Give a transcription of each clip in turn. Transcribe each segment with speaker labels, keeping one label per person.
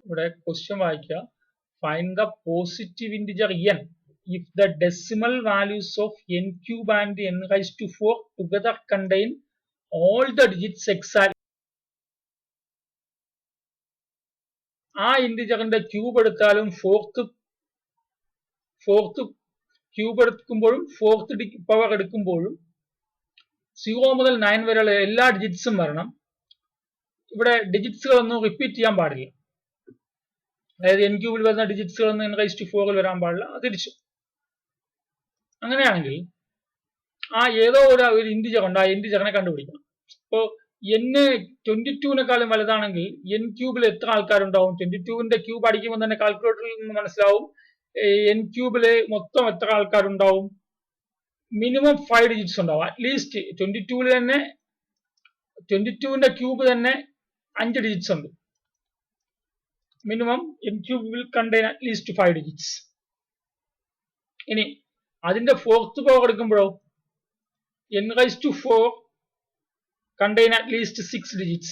Speaker 1: ഇവിടെ ക്വസ്റ്റ്യൻ വായിക്കുക. Find the positive integer n if the decimal values of n cube and n raised to 4 together contain all the digits exactly. ആ ഇന്റിജറിന്റെ cube എടുത്താലും fourth cube എടുക്കുമ്പോഴും fourth power എടുക്കുമ്പോഴും 0 മുതൽ 9 വരെയുള്ള എല്ലാ ഡിജിറ്റ്സും വരണം. ഇവിടെ ഡിജിറ്റ്സുകളൊന്നും റിപ്പീറ്റ് ചെയ്യാൻ പാടില്ല. അതായത് n ക്യൂബിൽ വരുന്ന ഡിജിറ്റ്സുകളൊന്നും n റൈസ് ടു 4ൽ വരാൻ പാടില്ല. തിരിച്ചു. അങ്ങനെയാണെങ്കിൽ ആ ഏതോ ഒരു ഇന്റിജർ ഉണ്ട്, ആ ഇന്റിജറിനെ കണ്ടുപിടിക്കണം. ഇപ്പോ n 22-നേക്കാളും വലുതാണെങ്കിൽ n ക്യൂബിൽ എത്ര ആൾക്കാരുണ്ടാവും? 22-ന്റെ ക്യൂബ് അടിക്കുമ്പോൾ തന്നെ കാൽക്കുലേറ്ററിൽ നിന്ന് മനസ്സിലാവും n ക്യൂബില് മൊത്തം എത്ര ആൾക്കാരുണ്ടാവും. മിനിമം 5 ഡിജിറ്റ്സ് ഉണ്ടാവും. അറ്റ്ലീസ്റ്റ് 22-ൽ തന്നെ 22-ന്റെ ക്യൂബ് തന്നെ 5 ഡിജിറ്റ്സ് ഉണ്ട്. Minimum n cube will contain at least 5 digits. ഇനി അതിന്റെ ഫോർത്ത് പവർ എടുക്കുമ്പോഴോ n raise to 4 contain at least 6 digits.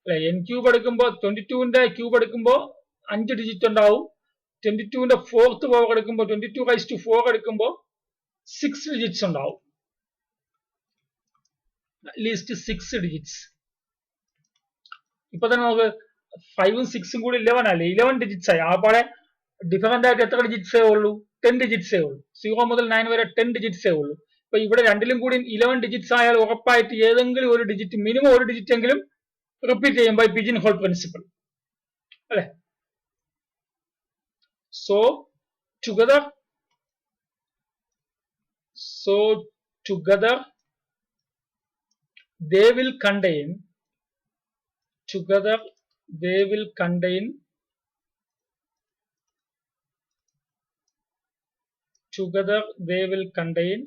Speaker 1: അല്ലെ, n ക്യൂബ് എടുക്കുമ്പോൾ 22-ന്റെ ക്യൂബ് എടുക്കുമ്പോൾ 5 ഡിജിറ്റ് ഉണ്ടാവും. 22-ന്റെ ഫോർത്ത് പവർ എടുക്കുമ്പോൾ 22 റൈസ് ടു 4 എടുക്കുമ്പോൾ 6 ഡിജിറ്റ്സ് ഉണ്ടാവും. At least 6 digits. ഇപ്പൊ തന്നെ നമുക്ക് 5ഉം 6ഉം കൂടി 11 അല്ലേ, 11 ഡിജിറ്റ്സ് ആയി. ആ പോലെ ഡിഫറന്റ് ആയിട്ട് എത്ര ഡിജിറ്റ്സേ ഉള്ളൂ? 10 ഡിജിറ്റ്സേ ഉള്ളൂ. 0 മുതൽ 9 വരെ 10 ഡിജിറ്റ്സേ ഉള്ളൂ. അപ്പൊ ഇവിടെ രണ്ടിലും കൂടി 11 ഡിജിറ്റ്സ് ആയാൽ ഉറപ്പായിട്ട് ഏതെങ്കിലും ഒരു ഡിജിറ്റ്, മിനിമം ഒരു ഡിജിറ്റ് എങ്കിലും റിപ്പീറ്റ് ചെയ്യും ബൈ പിജിൻ ഹോൾ പ്രിൻസിപ്പിൾ അല്ലെ. So together they will contain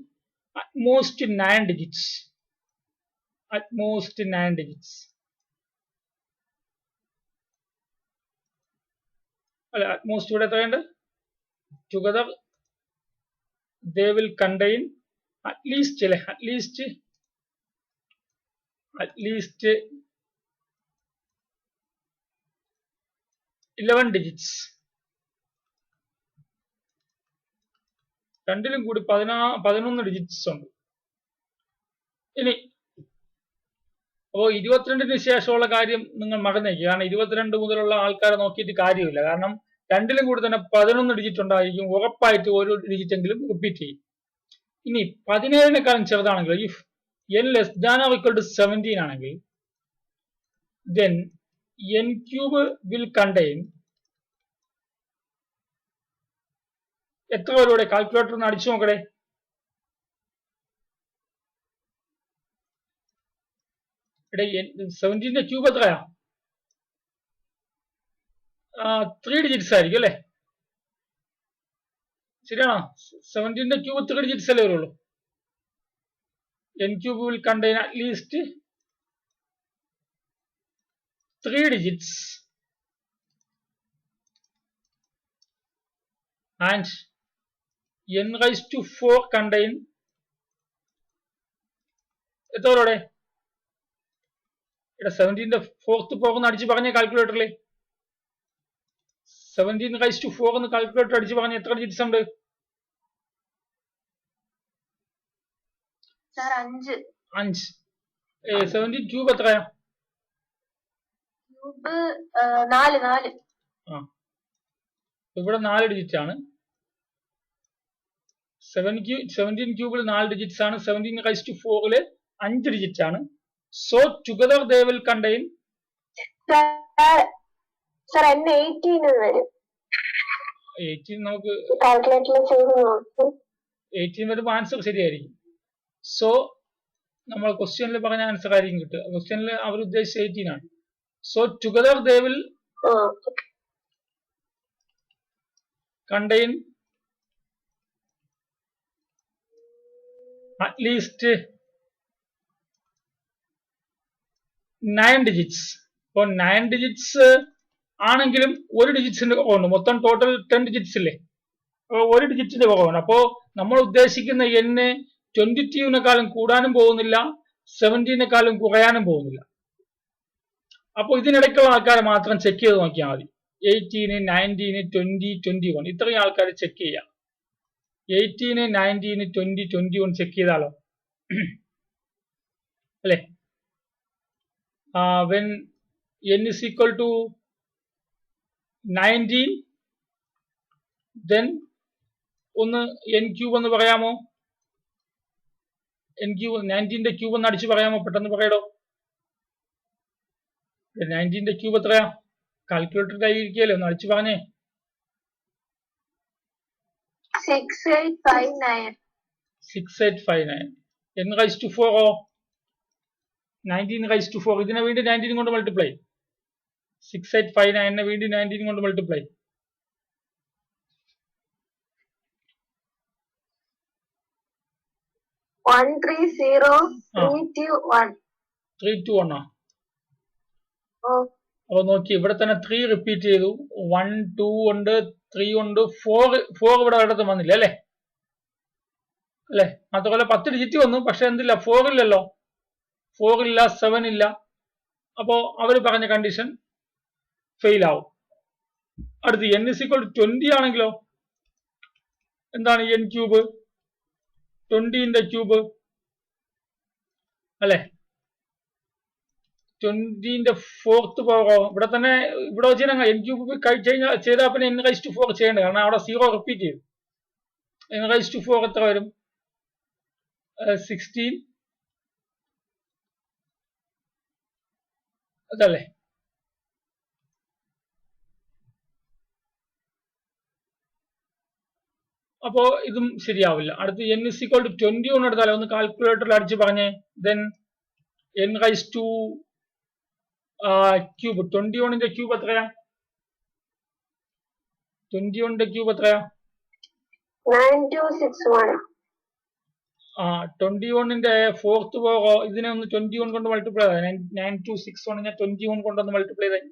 Speaker 1: at most 9 digits. At most 9 digits. At most ഇവിടെ എത്രയുണ്ട്? Together they will contain at least 11 digits. രണ്ടിലും കൂടി 11 ഡിജിറ്റ്സ് ഉണ്ട്. ഇനി അപ്പോ 22-ന് ശേഷമുള്ള കാര്യം നിങ്ങൾ മറന്നേക്കുക. കാരണം 22 മുതലുള്ള ആൾക്കാരെ നോക്കിയിട്ട് കാര്യമില്ല. കാരണം രണ്ടിലും കൂടി തന്നെ 11 ഡിജിറ്റ് ഉണ്ടായിരിക്കും. ഉറപ്പായിട്ട് ഒരു ഡിജിറ്റ് എങ്കിലും റിപ്പീറ്റ് ചെയ്യും. ഇനി 17-നേക്കാളും ചെറുതാണെങ്കിൽ, if n less than or equal to 17 ആണെങ്കിൽ, then n cube will contain എത്ര പേരുടെ കാൽക്കുലേറ്റർ ഒന്ന് അടിച്ചു നോക്കടേ. ഇവിടെ 17-ന്റെ ക്യൂബ് എത്രയാ? 3 ഡിജിറ്റ്സ് ആയിരിക്കും അല്ലെ? ശരിയാണോ? 17-ന്റെ ക്യൂബ് 3 ഡിജിറ്റ്സ് അല്ലേ വരുള്ളൂ. n cube will contain at least 3 digits and n raised to 4 contain എത്ര പേരുടെ? ഇവിടെ 17-ന്റെ ഫോർത്ത് പവർ എന്ന് അടിച്ച് പറഞ്ഞ കാൽക്കുലേറ്ററിൽ 17 raised to 4 എന്ന് കാൽക്കുലേറ്റർ അടിച്ച് പറഞ്ഞ എത്ര ഡിജിറ്റ്സ് ഉണ്ട്? 5. 17 ക്യൂബ് എത്രയാ?
Speaker 2: 4.
Speaker 1: ഇവിടെ 4 ഡിജിറ്റ് ആണ്. 17 ക്യൂബിൽ 4 ഡിജിറ്റ്സ് ആണ്. 17 റൈസ് ടു 4-ല് 5 ഡിജിറ്റ് ആണ്. So together they will contain 18. നമുക്ക് 18 വരുമ്പോൾ ആൻസർ ശരിയായിരിക്കും. സോ നമ്മൾ ക്വസ്റ്റ്യനിൽ പറഞ്ഞ ആൻസർ ആയിരിക്കും കിട്ടുക. ക്വസ്റ്റ്യനിൽ അവർ ഉദ്ദേശിച്ച 18 ആണ്. So together they will contain at least 9 digits. അപ്പോൾ 9 ഡിജിറ്റ്സ് ആണെങ്കിലും ഒരു ഡിജിറ്റ്സിന്റെ കുറവുണ്ട്. മൊത്തം ടോട്ടൽ 10 ഡിജിറ്റ്സ് ഇല്ലേ? അപ്പോൾ ഒരു ഡിജിറ്റിന്റെ കുറവുണ്ട്. അപ്പോൾ നമ്മൾ ഉദ്ദേശിക്കുന്ന n 22-നേക്കാളും കൂടാനും പോകുന്നില്ല, 17-നേക്കാളും കുറയാനും പോകുന്നില്ല. അപ്പോൾ ഇതിനിടയ്ക്കുള്ള ആൾക്കാരെ മാത്രം ചെക്ക് ചെയ്ത് നോക്കിയാൽ മതി. 18, 19, 20, 21 ഇത്രയും ആൾക്കാർ ചെക്ക് ചെയ്യാം. 18, 19, 20, 21 ചെക്ക് ചെയ്താലോ അല്ലെ? when n is equal to 19 then ഒന്ന് n ക്യൂബ് എന്ന് പറയാമോ? n ക്യൂബ് 19ന്റെ ക്യൂബ് ഒന്ന് അടിച്ചു പറയാമോ? പെട്ടെന്ന് പറയടോ. 19ന്റെ ക്യൂബ് എത്രയാ? കാൽക്കുലേറ്റർ കയ്യിരിക്കല്ലേ, ഒന്ന് അടിച്ചു പറഞ്ഞേ.
Speaker 2: 6859.
Speaker 1: 6859. n raised to 4 oh 19 raised to 4. ഇതിനെ വീണ്ടും 19 കൊണ്ട് മൾട്ടിപ്ലൈ. 6859 വീണ്ടും 19 കൊണ്ട് മൾട്ടിപ്ലൈ. 321 അപ്പൊ നോക്കി, ഇവിടെ തന്നെ 3 റിപ്പീറ്റ് ചെയ്തു. 1, 2 ഉണ്ട്, 3 ഉണ്ട്, 4 ഇവിടെ ഒരിടത്തും വന്നില്ല അല്ലെ? മാത്രമല്ല 10 ഡിജിറ്റ് വന്നു, പക്ഷെ എന്തില്ല, 4 ഇല്ലല്ലോ. 4 ഇല്ല, 7 ഇല്ല. അപ്പോ അവര് പറഞ്ഞ കണ്ടീഷൻ ഫെയിൽ ആവും. അടുത്ത് n is equal to 20 ആണെങ്കിലോ എന്താണ് n ക്യൂബ്? 20ന്റെ ക്യൂബ് അല്ലെ? 20ന്റെ 4th പവറോ? ഇവിടെ തന്നെ ഇവിടെ വെച്ച് n ക്യൂബ് ചെയ്താൽ പിന്നെ n raised to 4 ചെയ്യേണ്ടത്, കാരണം അവിടെ 0 റിപ്പീറ്റ് ചെയ്തു. n raised to 4 എത്ര വരും? 16 അതല്ലേ? അപ്പോ ഇതും ശരിയാവില്ല. അടുത്ത് n is equal to 21 എടുത്താലോ? ഒന്ന് കാൽക്കുലേറ്ററിൽ അടിച്ച് പറഞ്ഞേ. then n raised to cube 21ന്റെ ക്യൂബ് എത്രയാ? 21ന്റെ ക്യൂബ് എത്രയാ?
Speaker 2: 9261.
Speaker 1: 21ന്റെ 4th പവറോ? ഇതിനെ ഒന്ന് 21 കൊണ്ട് മൾട്ടിപ്ലൈ ചെയ്താൽ 9261 21 കൊണ്ടൊന്ന് മൾട്ടിപ്ലൈ ചെയ്താൽ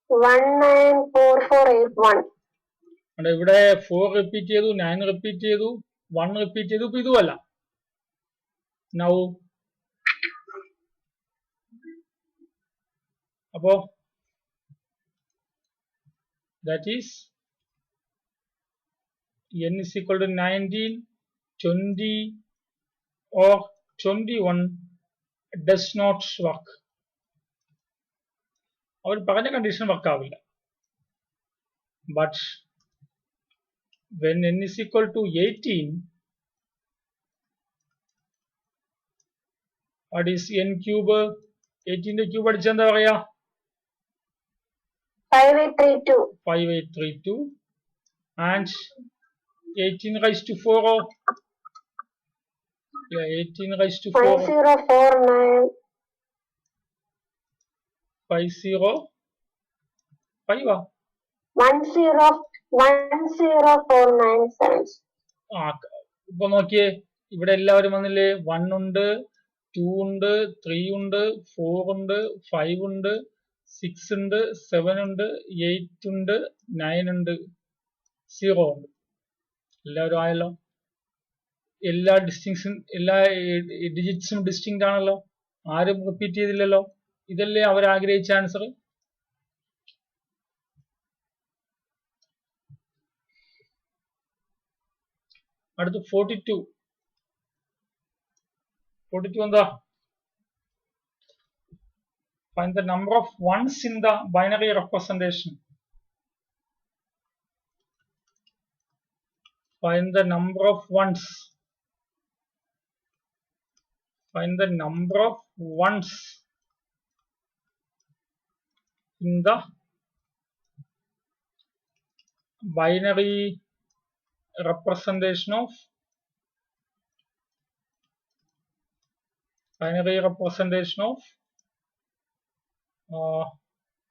Speaker 2: 194481.
Speaker 1: ഇവിടെ 4 റിപ്പീറ്റ് ചെയ്തു, 9 റിപ്പീറ്റ് ചെയ്തു, 1 റിപ്പീറ്റ് ചെയ്തു. ഇപ്പൊ ഇതുമല്ല. നൗ അപ്പോ that is n is equal to 19, 20 or 21 does not work. അവർ പറഞ്ഞ കണ്ടീഷൻ വർക്ക് ആവില്ല. But when n is equal to 18, what is n cube? 18ന്റെ ക്യൂബ് അടിച്ച എന്താ പറയാ? 5832. And 18 raised to 4 or 18 raised to 4
Speaker 2: 5049. 10497.
Speaker 1: ഇപ്പൊ നോക്കിയേ, ഇവിടെ എല്ലാവരും വന്നില്ലേ? 1 ഉണ്ട്, 2 ഉണ്ട്, 3 ഉണ്ട്, 4 ഉണ്ട്, 5 ഉണ്ട്, 6 ഉണ്ട്, 7 ഉണ്ട്, 8 ഉണ്ട്, 9 ഉണ്ട്, 0 ഉണ്ട്. എല്ലാവരും ആയല്ലോ. എല്ലാ ഡിജിറ്റ്സും ഡിസ്റ്റിങ്ക്റ്റ് ആണല്ലോ. ആരും റിപ്പീറ്റ് ചെയ്തില്ലല്ലോ. ഇതല്ലേ അവർ ആഗ്രഹിച്ച ആൻസർ. അടുത്ത് 42 എന്താ? Find the number of ones in the binary representation. Find the number of ones. Find the number of ones in the binary representation of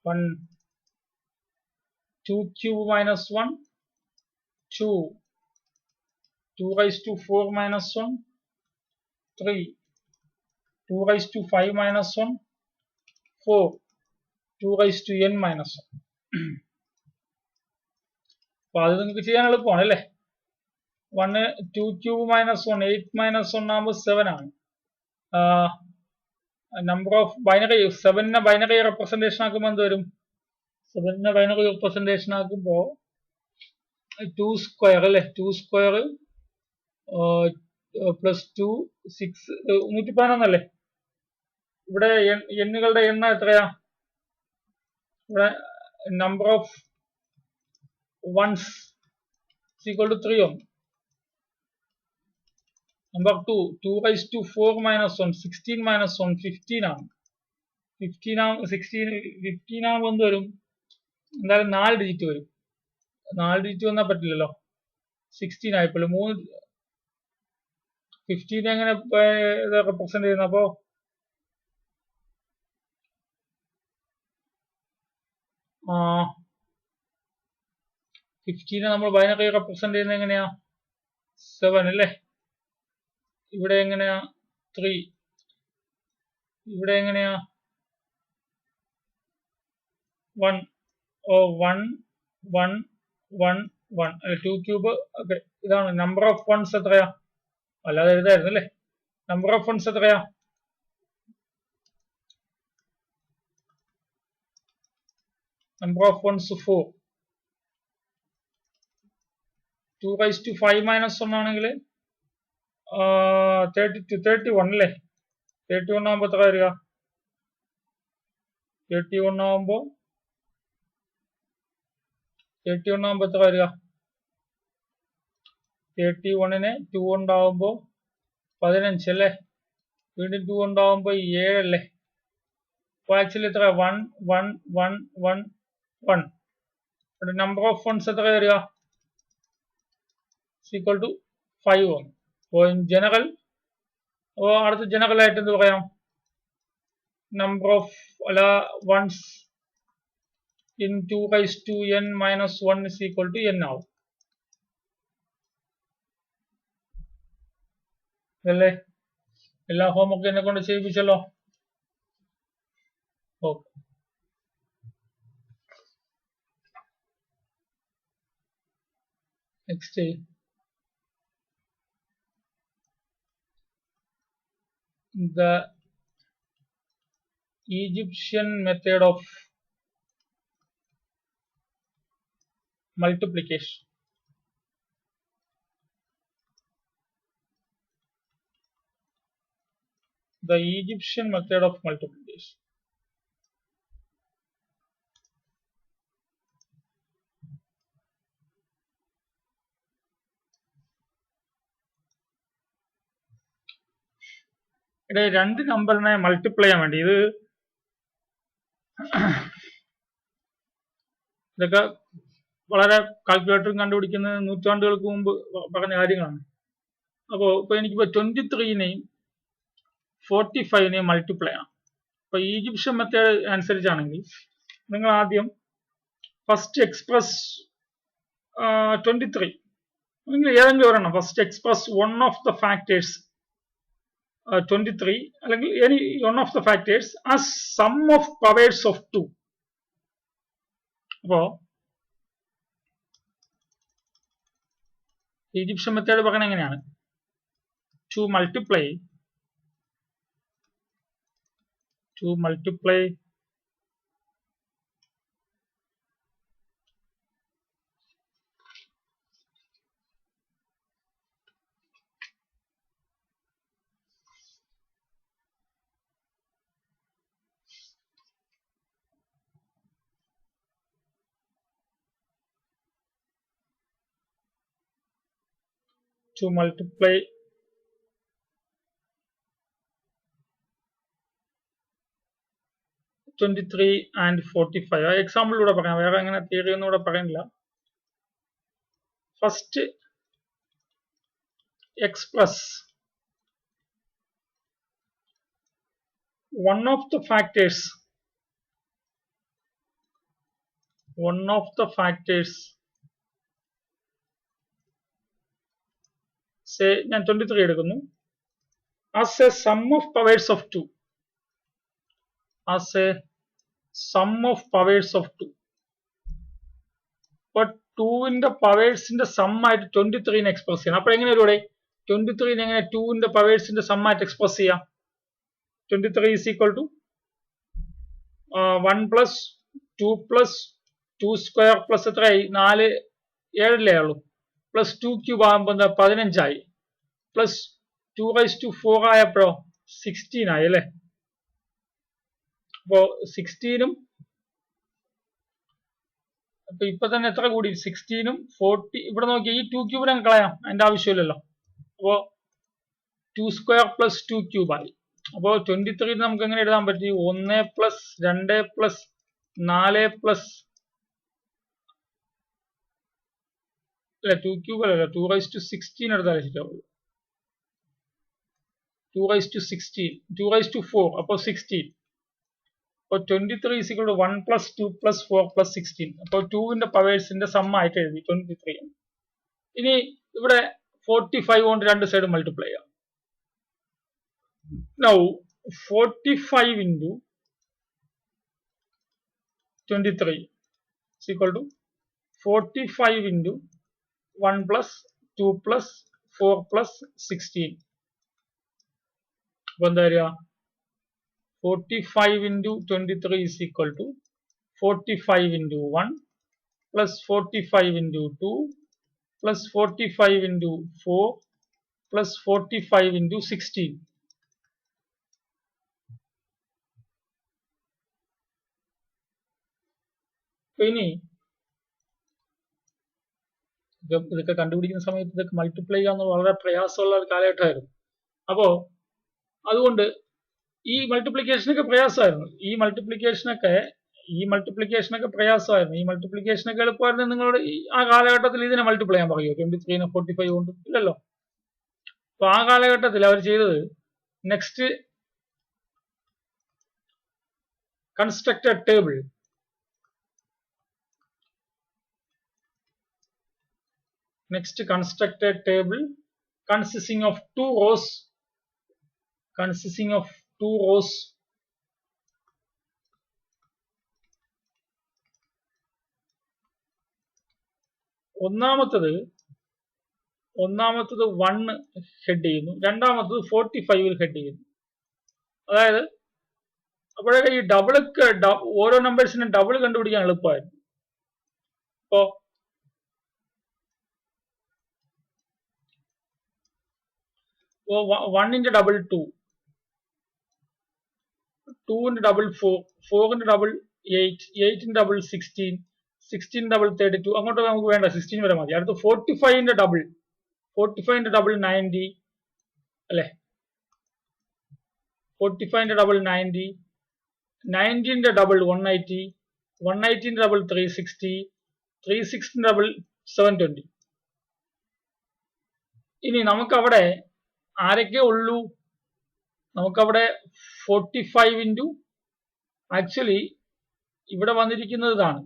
Speaker 1: 1, 2 cube minus 1, 2, 2 raised to 4 minus 1, 3, 2 raised to 5 minus 1, 4, 2 raised to n minus 1. അപ്പൊ അത് നിങ്ങൾക്ക് ചെയ്യാൻ എളുപ്പമാണ് അല്ലേ? 1 2 cube minus 1 8 minus 1 ആകുമ്പോൾ 7 ആണ്. Number of binary 7നെ binary representation ആക്കുമ്പോൾ എന്ത് വരും? 7നെ ബൈനറി റെപ്രസെന്റേഷൻ ആക്കുമ്പോ 2 സ്ക്വയർ അല്ലെ, 2 സ്ക്വയർ പ്ലസ് 2 6 111 അല്ലേ? ഇവിടെ എണ്ണുകളുടെ എണ്ണം എത്രയാ? ഇവിടെ number of ones equal to 3 ആണ്. Number 2 2 raise to 4 minus 1 16 minus 1 15 ആണ്. 15 ആകുമ്പോൾ എന്ത് വരും? എന്തായാലും 4 ഡിജിറ്റ് വരും. 4 ഡിജിറ്റ് വന്നാൽ പറ്റില്ലല്ലോ. 16 ആയപ്പോൾ 3 15 എങ്ങനെ റെപ്രസെന്റ് ചെയ്യുന്നത്? അപ്പോ 15 നമ്മൾ ബൈനറി റെപ്രസെന്റ് ചെയ്യുന്നത് എങ്ങനെയാ? 7 അല്ലേ? ഇവിടെ എങ്ങനെയാ? 3. ഇവിടെ എങ്ങനെയാ? 1 1 1 1 1 2 ക്യൂബ്. ഓക്കെ, ഇതാണ് നമ്പർ ഓഫ് വൺസ്. എത്രയാ? അല്ലാതെ എഴുതായിരുന്നു അല്ലേ? നമ്പർ ഓഫ് വൺസ് എത്രയാ? Number of ones 4. 2 raise to 5 minus 1 ആണെങ്കിൽ 31 അല്ലേ? 31 ആകുമ്പോൾ എത്ര വരിക? 31 ആകുമ്പോൾ എത്ര വരിക? 31നെ 2 ഉണ്ടാവുമ്പോൾ 15 അല്ലേ? വീണ്ടും 2 ഉണ്ടാവുമ്പോൾ 7 അല്ലേ? അപ്പോൾ ആക്ച്വലി എത്ര? 1 1 1 1 1. നമ്പർ ഓഫ് വൺസ് എത്ര വരിക? ഈക്വൽ ടു 5 ആണ്. അപ്പോൾ ഇൻ ജനറൽ, അപ്പോൾ അടുത്ത ജനറൽ ആയിട്ട് എന്ത് പറയാം? Number of ones in 2 raise to n minus 1 is equal to n ആവും അല്ലേ? എല്ലാ ഹോംവർക്ക് എന്നെ കൊണ്ട് ചെയ്യിപ്പിച്ചല്ലോ. Okay, next the Egyptian method of multiplication. The Egyptian method of multiplication. ഇവിടെ 2 നമ്പറിനെ മൾട്ടിപ്ലൈ ചെയ്യാൻ വേണ്ടി ഇതൊക്കെ വളരെ കാൽക്കുലേറ്ററും കണ്ടുപിടിക്കുന്നത് നൂറ്റാണ്ടുകൾക്ക് മുമ്പ് പറഞ്ഞ കാര്യങ്ങളാണ്. അപ്പോൾ ഇപ്പൊ എനിക്കിപ്പോ 23നെയും 45നെയും മൾട്ടിപ്ലൈ ആണ്. അപ്പൊ ഈജിപ്ഷ്യൻ മെത്തേഡ് അനുസരിച്ചാണെങ്കിൽ നിങ്ങൾ ആദ്യം ഫസ്റ്റ് എക്സ്പ്രസ് 23 അല്ലെങ്കിൽ ഏതെങ്കിലും ഒരെണ്ണം first express one of the factors 23 അല്ലെങ്കിൽ any one of the factors as sum of powers of 2. അപ്പോ ഈജിപ്ഷ്യൻ മെത്തേഡ് പറയുന്നത് എങ്ങനെയാണ്? to multiply 23 and 45. എക്സാമ്പിളിലൂടെ പറയാം, വേറെ അങ്ങനെ തിയറി ഒന്നും ഇവിടെ പറയുന്നില്ല. First express one of the factors say ഞാൻ 23 എടുക്കുന്നു as a sum of powers of 2. അപ്പൊ 2ന്റെ പവേഴ്സിന്റെ സം ആയിട്ട് 23നെ എക്സ്പ്രസ് ചെയ്യണം. അപ്പൊ എങ്ങനെ വരും? 23നെ എങ്ങനെ 2ന്റെ പവേഴ്സിന്റെ സം ആയിട്ട് എക്സ്പ്രസ് ചെയ്യാം? 23 is equal to 1 plus 2 plus 2 square plus എത്രയായി 4 7 ഉള്ളൂ പ്ലസ് 2 ക്യൂബ് ആകുമ്പോൾ എന്താ 15 പ്ലസ് 2 റൈസ് ടു 4 ആയപ്പോഴോ 16 ആയി അല്ലേ. അപ്പോ 16ഉം അപ്പൊ ഇപ്പൊ തന്നെ എത്ര കൂടി 16ഉം 40. ഇവിടെ നോക്കി ഈ 2 ക്യൂബിനെ കളയാം, അതിന്റെ ആവശ്യമില്ലല്ലോ. അപ്പോ 2 സ്ക്വയർ പ്ലസ് 2 ക്യൂബ് ആയി. അപ്പോ 23 നമുക്ക് എങ്ങനെ എഴുതാൻ പറ്റി 1 പ്ലസ് 2 പ്ലസ് 4 പ്ലസ് അല്ല 2 ക്യൂബ് അല്ല 2 റൈസ് ടു 16 എടുത്താൽ ശരിയാവുള്ളൂ. 2 റൈസ് ടു 16 2 റൈസ് ടു 4 അപ്പോൾ 16. അപ്പോൾ 23 is equal to 1 plus 2 plus 4 plus 16. അപ്പോൾ 2ന്റെ പവേഴ്സിന്റെ സം ആയിട്ട് എഴുതി 23. ഇനി ഇവിടെ 45 കൊണ്ട് രണ്ട് സൈഡ് മൾട്ടിപ്ലൈ ചെയ്യാം. Now 45 into 23 is equal to 45 into 1 plus 2 plus 4 plus 16. അപ്പോൾ എന്താ വരിക 45 into 23 is equal to 45 into 1 plus 45 into 2 plus 45 into 4 plus 45 into 16. ഇനി ഇതൊക്കെ കണ്ടുപിടിക്കുന്ന സമയത്ത് ഇതൊക്കെ മൾട്ടിപ്ലൈ ചെയ്യാന്ന് വളരെ പ്രയാസമുള്ള ഒരു കാലഘട്ടമായിരുന്നു. അപ്പോ അതുകൊണ്ട് ഈ മൾട്ടിപ്ലിക്കേഷനൊക്കെ പ്രയാസമായിരുന്നു. ഈ മൾട്ടിപ്ലിക്കേഷനൊക്കെ പ്രയാസമായിരുന്നു. ഈ മൾട്ടിപ്ലിക്കേഷനൊക്കെ എളുപ്പമായിരുന്നു. നിങ്ങളോട് ആ കാലഘട്ടത്തിൽ ഇതിനെ മൾട്ടിപ്ലൈ ചെയ്യാൻ പറയുമോ 23നെ 45 കൊണ്ട്? ഇല്ലല്ലോ. അപ്പൊ ആ കാലഘട്ടത്തിൽ അവർ ചെയ്തത് next constructed table consisting of two rows ഒന്നാമത്തത് 1 ഹെഡ് ചെയ്യുന്നു, രണ്ടാമത്തത് 45 ഹെഡ് ചെയ്യുന്നു. അതായത് അപ്പോഴൊക്കെ ഈ ഓരോ നമ്പേഴ്സിനും ഡബിൾ കണ്ടുപിടിക്കാൻ എളുപ്പമായിരുന്നു. ഇപ്പോ 1ന്റെ ഡബിൾ 2, 2ന്റെ ഡബിൾ 4, 4ന്റെ ഡബിൾ 8, 8ന്റെ ഡബിൾ 16, 16 ഡബിൾ 32. അങ്ങോട്ട് നമുക്ക് വേണ്ട, 16 വരെ മതി. അടുത്ത് 45ന്റെ ഡബിൾ 90 അല്ലെ. 45ന്റെ ഡബിൾ 90, 90ന്റെ ഡബിൾ 180, 180ന്റെ ഡബിൾ 360, 360ന്റെ ഡബിൾ 720. ഇനി നമുക്കവിടെ ആരൊക്കെ ഉള്ളൂ? നമുക്കവിടെ 45 ഇൻറ്റു ആക്ച്വലി ഇവിടെ വന്നിരിക്കുന്നത് ഇതാണ്.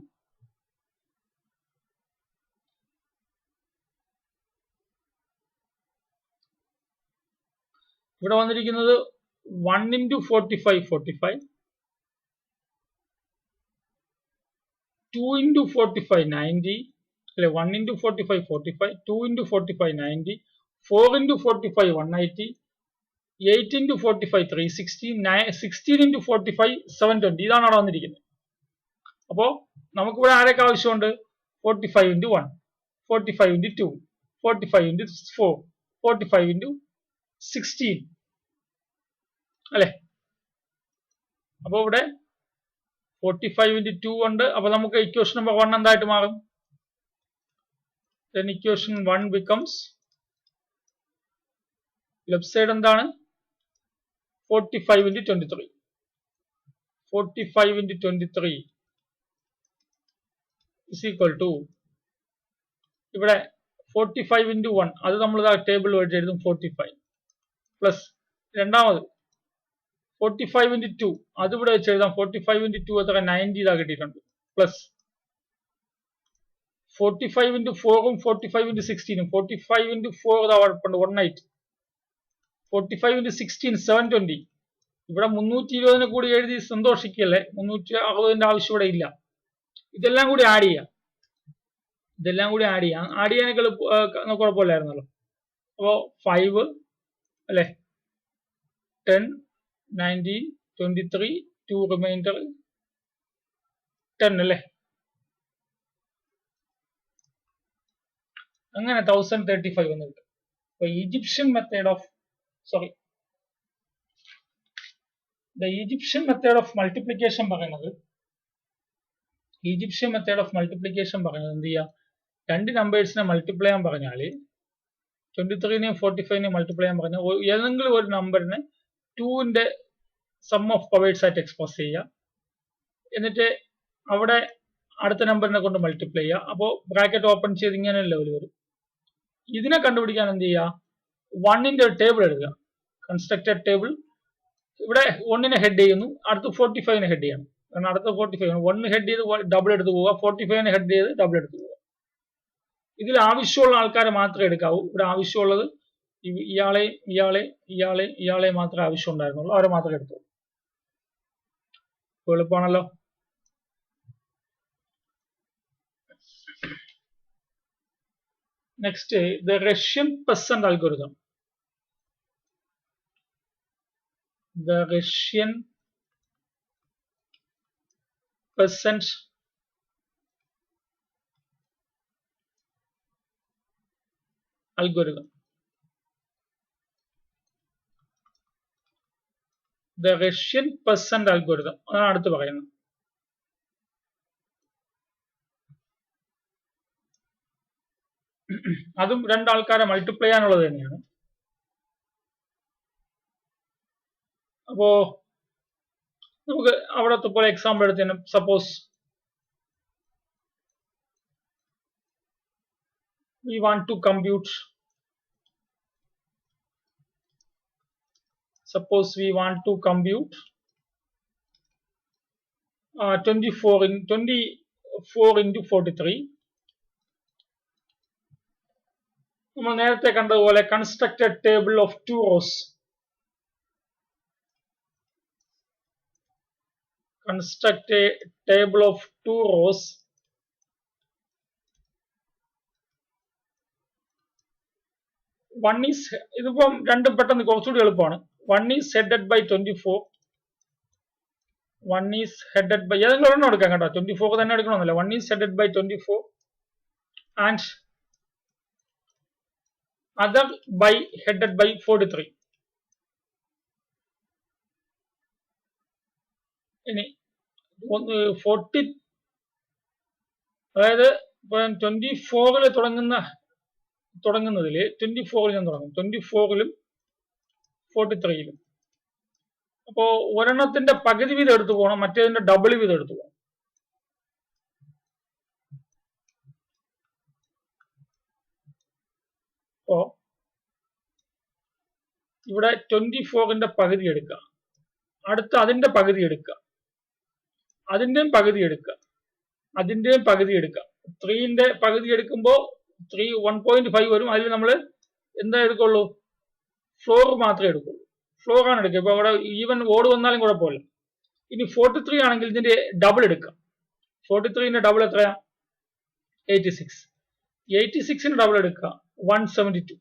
Speaker 1: ഇവിടെ വന്നിരിക്കുന്നത് 1 ഇൻറ്റു 45 45, 2 ഇൻറ്റു 45 90 അല്ലെ. 1 into 45 45, 2 into 45 90, 4 into 45 180, 8 into 45 360, 16 into 45 720. ഇതാണ് അവിടെ വന്നിരിക്കുന്നത്. അപ്പോ നമുക്കിവിടെ ആരൊക്കെ ആവശ്യമുണ്ട്? 45 into 1, 45 into 2, 45 into 4, 45 into 16 അല്ലെ. അപ്പൊ ഇവിടെ 45 into 2 ഉണ്ട്. അപ്പൊ നമുക്ക് ഇക്വേഷൻ നമ്പർ 1 എന്തായിട്ട് മാറും? then equation 1 becomes left side എന്താണ്? 45 into 23. 45 into 23 is equal to ഇവിടെ 45 into 1 അത് നമ്മൾ ടേബിൾ വഴി എഴുതും 45 പ്ലസ് രണ്ടാമത് 45 into 2 അത് ഇവിടെ വെച്ച് എഴുതാം 45 into 2 എത്ര 90 ഇതാ കിട്ടിയിട്ടുണ്ട് പ്ലസ് 45 into 4ഉം 45 into 16ഉം 45 into 4 ഇതാ കുഴപ്പമുണ്ട് 180, 45 into 16 720. ഇവിടെ 320 കൂടി എഴുതി സന്തോഷിക്കല്ലേ, 360ന്റെ ആവശ്യം ഇവിടെ ഇല്ല. ഇതെല്ലാം കൂടി ആഡ് ചെയ്യാം, ആഡ് ചെയ്യാനൊക്കെ കുഴപ്പമില്ലായിരുന്നല്ലോ. അപ്പോ 5 അല്ലെ 10 19, 23, 2 റിമൈൻഡർ 10 അല്ലേ? അങ്ങനെ 1035 എന്ന് കിട്ടും. അപ്പൊ Egyptian method of the Egyptian method of multiplication പറയുന്നത് എന്ത് ചെയ്യാം, രണ്ട് നമ്പേഴ്സിനെ മൾട്ടിപ്ലൈ ചെയ്യാൻ പറഞ്ഞാൽ 23നെയും 45നെയും മൾട്ടിപ്ലൈ ചെയ്യാൻ പറഞ്ഞാൽ ഏതെങ്കിലും ഒരു നമ്പറിനെ 2ന്റെ സം ഓഫ് പവേഴ്സ് ആയിട്ട് എക്സ്പ്രസ് ചെയ്യുക, എന്നിട്ട് അവിടെ അടുത്ത നമ്പറിനെ കൊണ്ട് മൾട്ടിപ്ലൈ ചെയ്യുക. അപ്പോൾ ബ്രാക്കറ്റ് ഓപ്പൺ ചെയ്ത് ഇങ്ങനെ ലെവൽ വരും. ഇതിനെ കണ്ടുപിടിക്കാൻ എന്ത് ചെയ്യുക, 1ന്റെ ഒരു ടേബിൾ എടുക്കുക, കൺസ്ട്രക്റ്റഡ് ടേബിൾ. ഇവിടെ 1നെ ഹെഡ് ചെയ്യുന്നു, അടുത്ത് 45നെ ഹെഡ് ചെയ്യണം. കാരണം അടുത്ത 45 1 ഹെഡ് ചെയ്ത് ഡബിൾ എടുത്ത് പോവുക, 45നെ ഹെഡ് ചെയ്ത് ഡബിൾ എടുത്ത് പോവുക. ഇതിൽ ആവശ്യമുള്ള ആൾക്കാരെ മാത്രമേ എടുക്കാവൂ. ഇവിടെ ആവശ്യമുള്ളത് ഇയാളെ മാത്രമേ ആവശ്യം ഉണ്ടായിരുന്നുള്ളൂ, അവരെ മാത്രമേ എടുത്തു. എളുപ്പമാണല്ലോ. Next, the Russian peasant algorithm. The Russian peasant algorithm. The Russian peasant algorithm അതാണ് അടുത്ത് പറയുന്നത്. അതും രണ്ടാൾക്കാരെ മൾട്ടിപ്ലൈ ചെയ്യാനുള്ളത് തന്നെയാണ്. അപ്പോ നമുക്ക് അവിടത്തെ പോലെ എക്സാമ്പിൾ എടുത്ത് suppose we want to compute 24 into 43. നമ്മൾ നേരത്തെ കണ്ടതുപോലെ constructed table of 2 rows. Construct a table of 2 rows. One is, ഇതിപ്പം രണ്ടും പെട്ടെന്ന് കുറച്ചുകൂടി എളുപ്പമാണ്. 1 is headed by 24. 1 is headed by ഏതെങ്കിലും ഒരെണ്ണം എടുക്കാം കേട്ടോ, 24 തന്നെ എടുക്കണമെന്നില്ല. 1 is headed by 24 and other by headed by 43. ഇനി 40, അതായത് 24ൽ തുടങ്ങുന്നതിൽ 24ൽ ഞാൻ തുടങ്ങും, 24ലും 43ലും. അപ്പോ ഒരെണ്ണത്തിന്റെ പകുതി വീതം എടുത്തു പോകണം, മറ്റേതിന്റെ ഡബിൾ വീതം എടുത്തു പോകണം. അപ്പോ ഇവിടെ 24ന്റെ പകുതി എടുക്കുക, അടുത്ത അതിന്റെ പകുതി എടുക്കുക, അതിന്റെയും പകുതി എടുക്കുക, അതിന്റെയും പകുതി എടുക്കുക. 3ന്റെ പകുതി എടുക്കുമ്പോൾ 1.5 വരും. അതിൽ നമ്മൾ എന്താ എടുക്കുള്ളൂ, ഫ്ലോർ മാത്രമേ എടുക്കുള്ളൂ. ഫ്ലോർ ആണ് എടുക്കുക. ഇപ്പൊ അവിടെ ഈവൻ ഓട് വന്നാലും കുഴപ്പമില്ല. ഇനി 43 ആണെങ്കിൽ ഇതിന്റെ ഡബിൾ എടുക്കുക. 43ന്റെ ഡബിൾ എത്രയാ, 86. 86ന്റെ ഡബിൾ എടുക്കുക 172.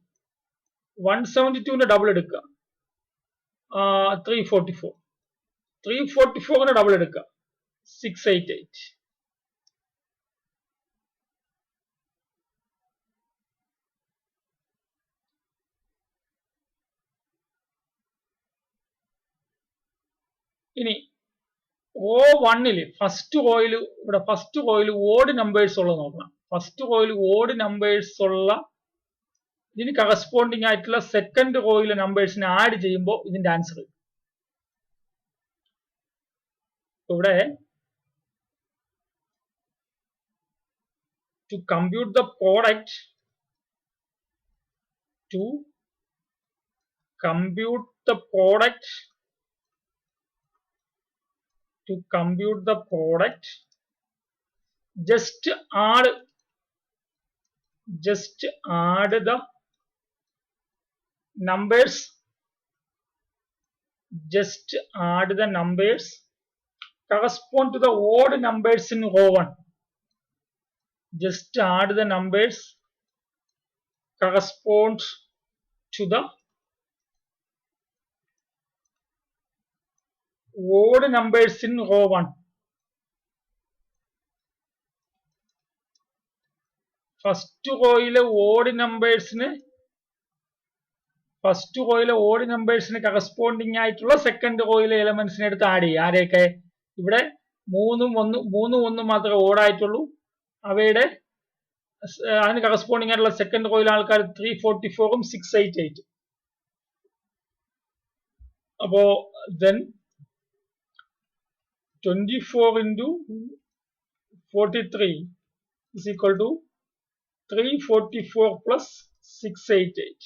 Speaker 1: 172ന്റെ ഡബിൾ എടുക്കുക 344. 344ന്റെ ഡബിൾ എടുക്കുക 688. ഇനി O1ല് ഫസ്റ്റ് റോയിൽ ഓഡ് നമ്പേഴ്സ് ഉള്ളത് നോക്കണം. ഫസ്റ്റ് റോയിൽ ഓഡ് നമ്പേഴ്സ് ഉള്ള ഇതിന് കറസ്പോണ്ടിങ് ആയിട്ടുള്ള സെക്കൻഡ് റോയിലെ നമ്പേഴ്സിനെ ആഡ് ചെയ്യുമ്പോൾ ഇതിന്റെ ആൻസർ ഇവിടെ to compute the product just add the numbers correspond to the odd numbers in row 1. Just add the numbers correspond to the odd numbers in row 1. First റോയിലെ odd നമ്പേഴ്സിന് corresponding ആയിട്ടുള്ള second റോയിലെ എലമെന്റ്സിനെ എടുത്ത് add ചെയ്യുക. ആരെയൊക്കെ? ഇവിടെ 3 1 മാത്രമേ ഓടായിട്ടുള്ളൂ. അവയുടെ അതിന് കറസ്പോണ്ടിങ് ആയിട്ടുള്ള സെക്കൻഡ് റോയിലെ ആൾക്കാർ 344ഉം 688. അപ്പോ then 24 into 43 is equal to 344 plus 688.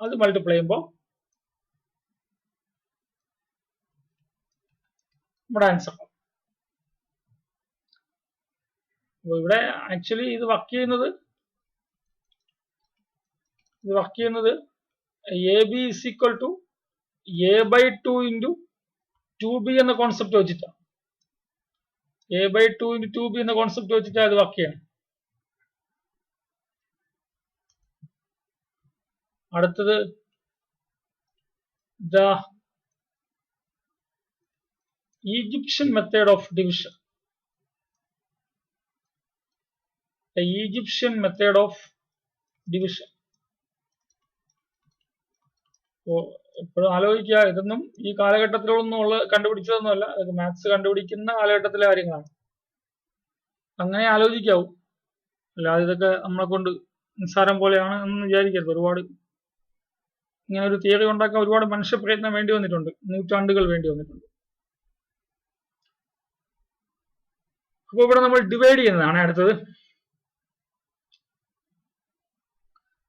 Speaker 1: അത് മൾട്ടിപ്ലൈ ചെയ്യുമ്പോൾ നമ്മുടെ ആൻസർ. ഇവിടെ ആക്ച്വലി ഇത് വർക്ക് ചെയ്യുന്നത് A B is equal to a/2 into 2b എന്ന കോൺസെപ്റ്റ് വെച്ചിട്ടാണ്. a/2 into 2b എന്ന കോൺസെപ്റ്റ് വെച്ചിട്ടാണ് അത് വർക്ക് ചെയ്യണം. അടുത്തത് the Egyptian method of division. The Egyptian method of division. എപ്പോഴും ആലോചിക്കുക, ഇതൊന്നും ഈ കാലഘട്ടത്തിലൊന്നും കണ്ടുപിടിച്ചതൊന്നുമല്ല. അതൊക്കെ മാത്സ് കണ്ടുപിടിക്കുന്ന കാലഘട്ടത്തിലെ കാര്യങ്ങളാണ്. അങ്ങനെ ആലോചിക്കാവൂ, അല്ലാതെ ഇതൊക്കെ നമ്മളെ കൊണ്ട് നിസ്സാരം പോലെയാണ് എന്ന് വിചാരിക്കരുത്. ഒരുപാട് ഇങ്ങനെ ഒരു തിയറി ഉണ്ടാക്കാൻ ഒരുപാട് മനുഷ്യ പ്രയത്നം വേണ്ടി വന്നിട്ടുണ്ട്, നൂറ്റാണ്ടുകൾ വേണ്ടി വന്നിട്ടുണ്ട്. അപ്പൊ ഇവിടെ നമ്മൾ ഡിവൈഡ് ചെയ്യുന്നതാണ് അടുത്തത്.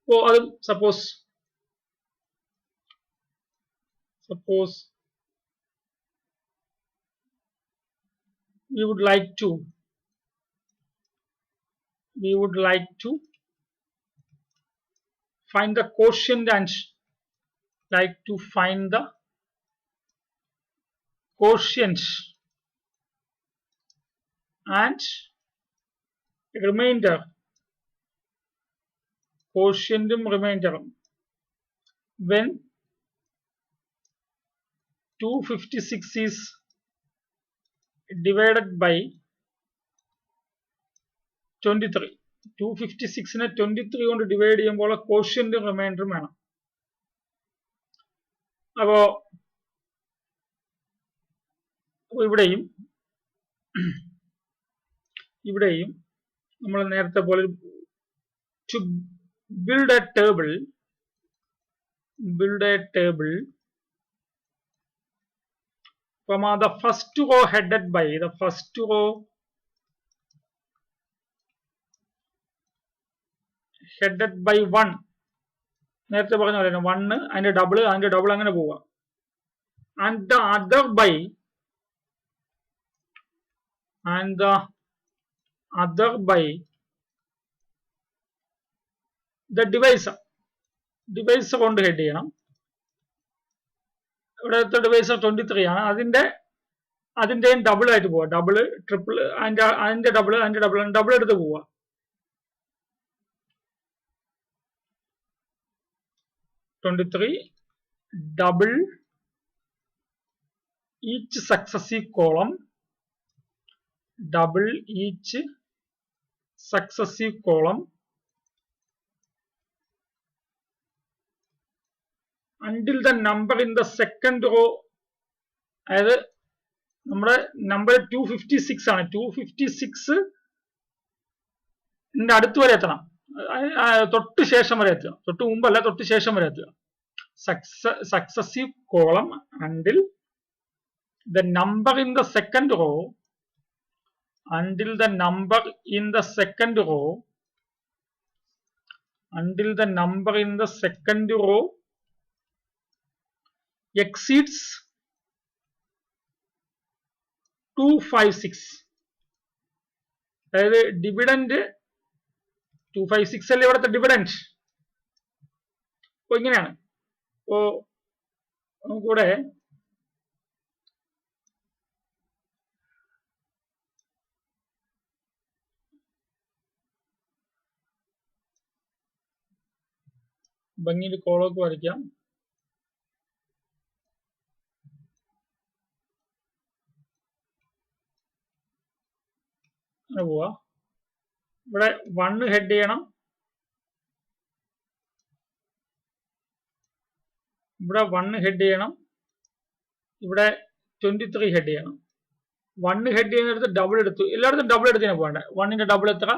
Speaker 1: അപ്പോ അത് suppose we would like to find the quotient and remainder. Quotientum remainder when 256 is divided by 23. 256നെ 23 കൊണ്ട് ഡിവൈഡ് ചെയ്യുമ്പോൾ കോഷ്യന്റും റിമൈൻഡറും വേണം. അപ്പോ ഇവിടെയും നമ്മൾ നേരത്തെ പോലെ to build a table from the first row headed by headed by 1. നേരത്തെ പറഞ്ഞ പോലെ 1 അതിന്റെ ഡബിൾ അങ്ങനെ പോവുക. and the other by the divisor കൊണ്ട് ഹെഡ് ചെയ്യണം. ഇവിടുത്തെ ഡിവൈസർ 23 ആണ്. അതിന്റെയും ഡബിൾ ആയിട്ട് പോവുക. ഡബിൾ ട്രിപ്പിൾ അതിന്റെ ഡബിൾ എടുത്ത് പോവുക. double each successive column until the number in the second row. അതായത് നമ്മുടെ നമ്പർ 256 ആണ്. 256 അടുത്ത് വരെ എത്തണം. തൊട്ട് ശേഷം വരെ എത്തുക. തൊട്ട് മുമ്പല്ല, തൊട്ട് ശേഷം വരെ എത്തുക. successive column until the number in the second row exceeds 256. അതായത് ഡിവിഡന്റ് 256 അല്ലേ ഇവിടുത്തെ ഡിവിഡന്റ്. അപ്പൊ ഇങ്ങനെയാണ്. അപ്പോ നമുക്കിവിടെ ഭംഗിയിൽ കോളൊക്കെ വരയ്ക്കാം. അങ്ങനെ പോവാ. ഇവിടെ 1 ഹെഡ് ചെയ്യണം, ഇവിടെ 1 ഹെഡ് ചെയ്യണം, ഇവിടെ 23 ഹെഡ് ചെയ്യണം. 1 ഹെഡ് ചെയ്യുന്നിടത്ത് ഡബിൾ എടുത്തു, എല്ലായിടത്തും ഡബിൾ എടുത്തിനാ പോകണ്ടേ. 1ന്റെ ഡബിൾ എത്ര,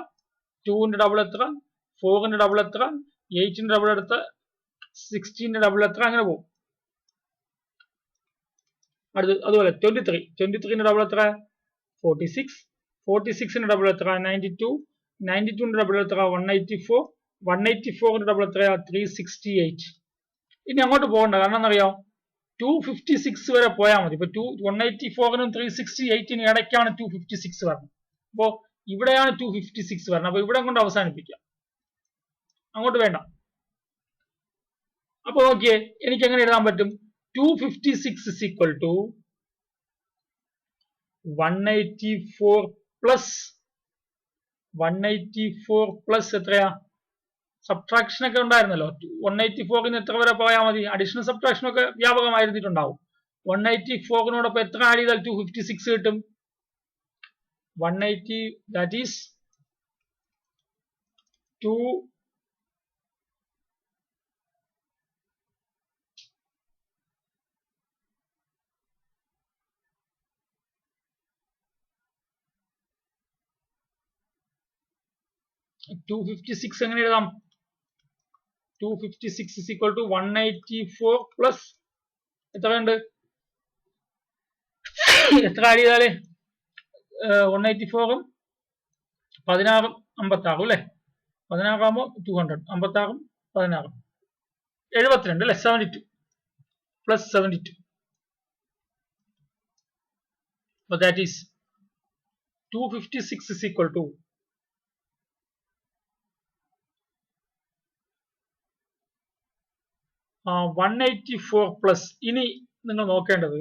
Speaker 1: 2ന്റെ ഡബിൾ എത്ര, 4ന്റെ ഡബിൾ എത്ര, 8ന്റെ ഡബിൾ എടുത്ത് 16ന്റെ ഡബിൾ എത്ര, അങ്ങനെ പോകും. അടുത്ത് അതുപോലെ 23ന്റെ ഡബിൾ എത്ര, 46, 46ന്റെ ഡബിൾ എത്ര, 92, 92ന്റെ ഡബിൾ എത്ര, 184, 184ന്റെ ഡബിൾ എത്ര, 368. ഇനി അങ്ങോട്ട് പോകണ്ട, കാരണം എന്നറിയോ, 256 വരെ പോയാൽ മതി. ഇപ്പൊ 184നും 368നും ഇടയ്ക്കാണ് 256 വരുന്നത്. അപ്പോ ഇവിടെയാണ് 256 വരുന്നത്. അപ്പൊ ഇവിടെ കൊണ്ട് അവസാനിപ്പിക്കാം, അങ്ങോട്ട് വേണ്ട. അപ്പൊ നോക്കിയേ, എനിക്ക് എങ്ങനെ എഴുതാൻ പറ്റും, 256 is equal to 184 plus എത്രയാ, സബ്ട്രാക്ഷൻ ഒക്കെ ഉണ്ടായിരുന്നല്ലോ. 184ന് എത്ര വരെ പോയാൽ മതി, അഡീഷണൽ സബ്ട്രാക്ഷൻ ഒക്കെ വ്യാപകമായിരുന്നിട്ടുണ്ടാവും. 184നോടൊപ്പം എത്ര ആഡ് ചെയ്താൽ 256 കിട്ടും, 180, ദാറ്റ് ഈസ് 2 256 എങ്ങനെ എഴുതാം, 256 is equal to 184 plus എത്രയുണ്ട്, എത്ര ആഡ് ചെയ്താല് 184ഉം 16ഉം 56 അല്ലെ, 16 ആകുമ്പോൾ 200, 56ഉം 16ഉം 72 അല്ലെ, 72 plus 72. So that is 256 is equal to 184 plus. ഇനി നിങ്ങൾ നോക്കേണ്ടത്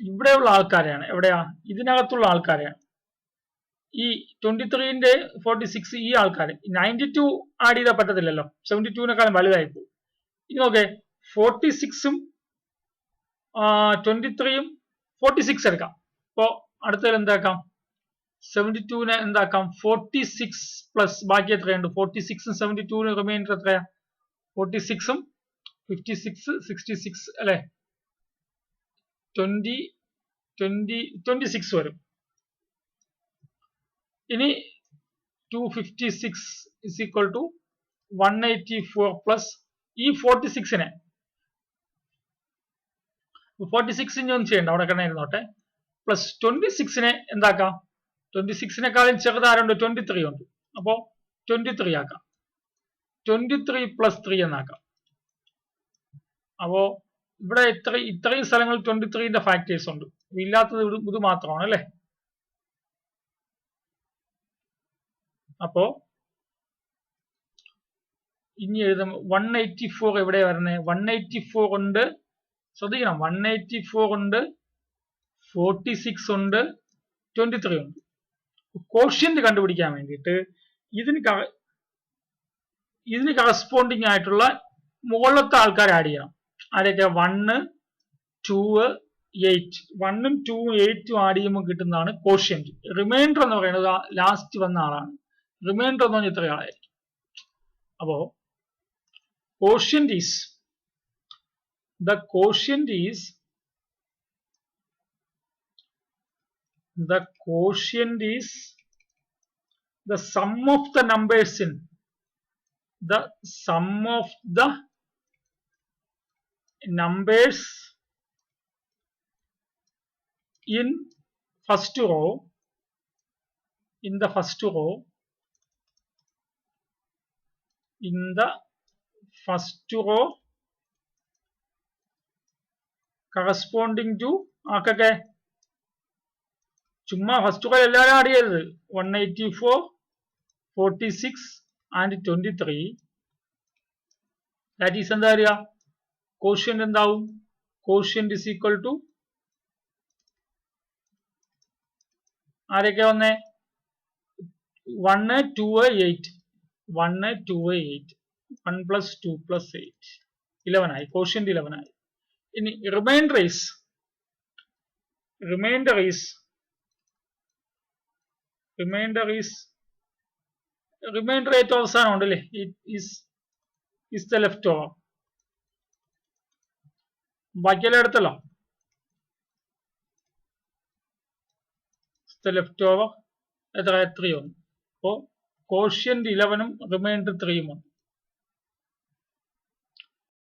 Speaker 1: ഇവിടെയുള്ള ആൾക്കാരെയാണ്. എവിടെയാ, ഇതിനകത്തുള്ള ആൾക്കാരെയാണ്. ഈ 23ന്റെ 46 ഈ ആൾക്കാർ. 92 ആഡ് ചെയ്താൽ പറ്റത്തില്ലല്ലോ, 72നേക്കാളും വലുതായി പോകും. ഇനി നോക്കേ, 46ഉം 23യും 46 എടുക്കാം. അപ്പോ അടുത്തതിൽ എന്താക്കാം, 72നെ എന്താക്കാം, 46 പ്ലസ് ബാക്കി എത്രയുണ്ട്, 46ഉം 72നും റിമൈൻഡർ എത്രയാ, 46ഉം 56, 66 അല്ലെ, 26 വരും. ഇനി 256 is equal to 184 പ്ലസ് ഈ 46നെ, 46 ഒന്നും ചെയ്യണ്ട, അവിടെ കിടന്ന് ഇരുന്നോട്ടെ, പ്ലസ് 26നെ എന്താക്കാം, 26നേക്കാളും ചെറുതാരുണ്ട്, 23 ഉണ്ട്. അപ്പോ 23 ആക്കാം, 23 പ്ലസ് 3 എന്നാക്കാം. അപ്പോ ഇവിടെ ഇത്രയും സ്ഥലങ്ങളിൽ 23ന്റെ ഫാക്ടേഴ്സ് ഉണ്ട്, ഇല്ലാത്തത് ഇത് മാത്രമാണ് അല്ലെ. അപ്പോ ഇനി എഴുതും 184 എവിടെ വരുന്നത്, 184 ഉണ്ട്, ശ്രദ്ധിക്കണം, 184 ഉണ്ട്, 46 ഉണ്ട്, 23 ഉണ്ട്. കോഷ്യന്റ് കണ്ടുപിടിക്കാൻ വേണ്ടിയിട്ട് ഇതിന് കറസ്പോണ്ടിങ് ആയിട്ടുള്ള മുകളിലത്തെ ആൾക്കാർ ആഡ് ചെയ്യണം. ആരൊക്കെ, 1, 2, 8. 1ഉം 2ഉം 8ഉം ആഡ് ചെയ്യുമ്പോൾ കിട്ടുന്നതാണ് കോഷ്യന്റ്. റിമൈൻഡർ എന്ന് പറയുന്നത് ലാസ്റ്റ് വന്ന ആളാണ്. റിമൈൻഡർ എന്ന് പറഞ്ഞാൽ ഇത്ര ആളായിരിക്കും. അപ്പോ quotient is the quotient is the sum of the numbers in the sum of the numbers in first row, in the first row, in the first row corresponding to ആക്കൊക്കെ ചുമ്മാ first row എല്ലാവരും add ചെയ്യരുത്. 184, 46 and 23. That is എന്താ അറിയാ, quotient എന്താവും, quotient is equal to ആരൊക്കെ വന്നേ, 1, 2, 8. 1, 2, 8. 1 plus 2 plus 8. 11 ആയി, quotient 11 ആയി. ഇനി റിമൈൻഡർ ഈസ് റിമൈൻഡർ ഏറ്റവും അവസാനം ഉണ്ടല്ലേ, ഈസ് ദ ലെഫ്റ്റ് ഓവർ. ബാക്കിയെല്ലാം എടുത്തല്ലോ. ലെഫ്റ്റ് ഓവർ എത്ര 3 വന്നു. അപ്പോ കോഷ്യന്റ് 11 റിമൈൻഡർ 3 വന്നു.